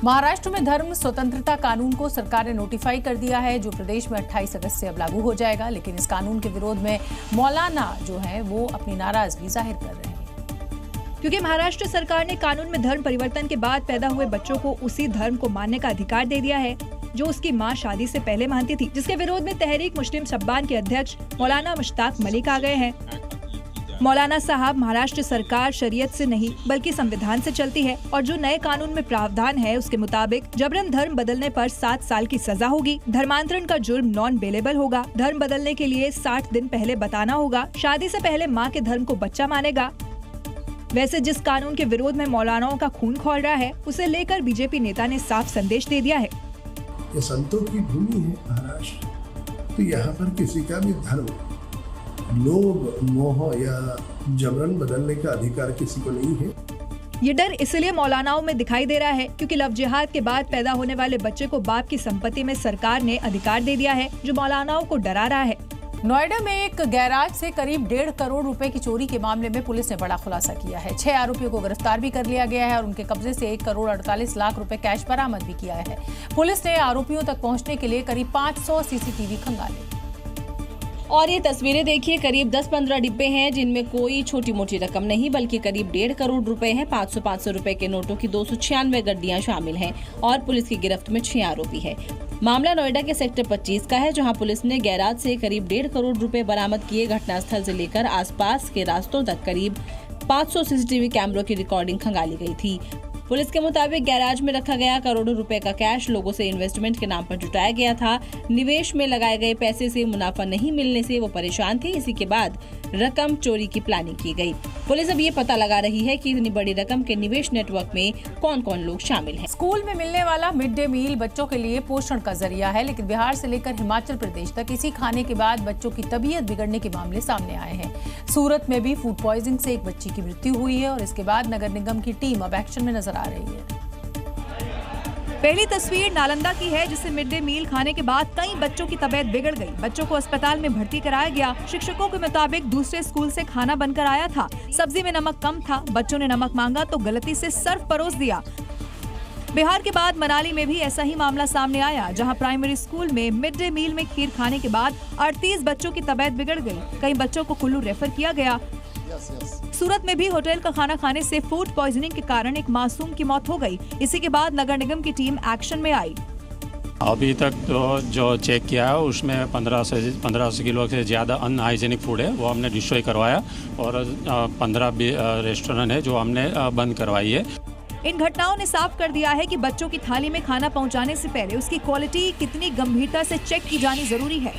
महाराष्ट्र में धर्म स्वतंत्रता कानून को सरकार ने नोटिफाई कर दिया है, जो प्रदेश में 28 अगस्त से अब लागू हो जाएगा। लेकिन इस कानून के विरोध में मौलाना जो है वो अपनी नाराजगी जाहिर कर रहे हैं, क्योंकि महाराष्ट्र सरकार ने कानून में धर्म परिवर्तन के बाद पैदा हुए बच्चों को उसी धर्म को मानने का अधिकार दे दिया है जो उसकी मां शादी से पहले मानती थी, जिसके विरोध में तहरीक मुस्लिम शब्बान के अध्यक्ष मौलाना मुश्ताक मलिक आ गए हैं। मौलाना साहब, महाराष्ट्र सरकार शरीयत से नहीं बल्कि संविधान से चलती है और जो नए कानून में प्रावधान है उसके मुताबिक जबरन धर्म बदलने पर 7 साल की सजा होगी। धर्मांतरण का जुर्म नॉन बेलेबल होगा। धर्म बदलने के लिए 60 दिन पहले बताना होगा। शादी से पहले माँ के धर्म को बच्चा मानेगा। वैसे जिस कानून के विरोध में मौलानाओं का खून खौल रहा है, उसे लेकर बीजेपी नेता ने साफ संदेश दे दिया है। ये संतों की भूमि है महाराष्ट्र, तो यहाँ पर किसी का भी धर्म, लोभ, मोह या जबरन बदलने का अधिकार किसी को नहीं है। ये डर इसलिए मौलानाओं में दिखाई दे रहा है क्योंकि लव जिहाद के बाद पैदा होने वाले बच्चे को बाप की संपत्ति में सरकार ने अधिकार दे दिया है, जो मौलानाओं को डरा रहा है। नोएडा में एक गैराज से करीब 1.5 करोड़ रुपए की चोरी के मामले में पुलिस ने बड़ा खुलासा किया है। 6 आरोपियों को गिरफ्तार भी कर लिया गया है और उनके कब्जे से 1 करोड़ 48 लाख रुपए कैश बरामद भी किया है। पुलिस ने आरोपियों तक पहुंचने के लिए करीब 500 सीसीटीवी खंगाले। और ये तस्वीरें देखिए, करीब 10-15 डिब्बे हैं जिनमें कोई छोटी मोटी रकम नहीं बल्कि करीब 1.5 करोड़ रुपए हैं। 500 रुपए के नोटों की 296 गड्डियां शामिल हैं और पुलिस की गिरफ्त में 6 आरोपी है। मामला नोएडा के सेक्टर 25 का है, जहां पुलिस ने गैराज से करीब 1.5 करोड़ रुपए बरामद किए। घटनास्थल से लेकर आसपास के रास्तों तक करीब 500 सीसीटीवी कैमरों की रिकॉर्डिंग खंगाली गई थी। पुलिस के मुताबिक गैराज में रखा गया करोड़ों रुपए का कैश लोगों से इन्वेस्टमेंट के नाम पर जुटाया गया था। निवेश में लगाए गए पैसे से मुनाफा नहीं मिलने से वो परेशान थे। इसी के बाद रकम चोरी की प्लानिंग की गई। पुलिस अब ये पता लगा रही है कि इतनी बड़ी रकम के निवेश नेटवर्क में कौन कौन लोग शामिल हैं। स्कूल में मिलने वाला मिड डे मील बच्चों के लिए पोषण का जरिया है, लेकिन बिहार से लेकर हिमाचल प्रदेश तक इसी खाने के बाद बच्चों की तबीयत बिगड़ने के मामले सामने आए हैं। सूरत में भी फूड पॉइजनिंग से एक बच्ची की मृत्यु हुई है और इसके बाद नगर निगम की टीम अब एक्शन में नजर आ रही है। पहली तस्वीर नालंदा की है, जिससे मिड डे मील खाने के बाद कई बच्चों की तबीयत बिगड़ गई। बच्चों को अस्पताल में भर्ती कराया गया। शिक्षकों के मुताबिक दूसरे स्कूल से खाना बनकर आया था, सब्जी में नमक कम था। बच्चों ने नमक मांगा तो गलती से सर्फ परोस दिया। बिहार के बाद मनाली में भी ऐसा ही मामला सामने आया, जहां प्राइमरी स्कूल में मिड डे मील में खीर खाने के बाद 38 बच्चों की तबीयत बिगड़ गई। कई बच्चों को कुल्लू रेफर किया गया। सूरत में भी होटल का खाना खाने से फूड पॉइजनिंग के कारण एक मासूम की मौत हो गई। इसी के बाद नगर निगम की टीम एक्शन में आई। अभी तक तो जो चेक किया है उसमें 1500 किलो से ज़्यादा अनहाइजेनिक फूड है, वो हमने डिस्ट्रॉय करवाया और 15 रेस्टोरेंट है जो हमने बंद करवाई है। इन घटनाओं ने साफ कर दिया है कि बच्चों की थाली में खाना पहुंचाने से पहले उसकी क्वालिटी कितनी गंभीरता से चेक की जानी जरूरी है।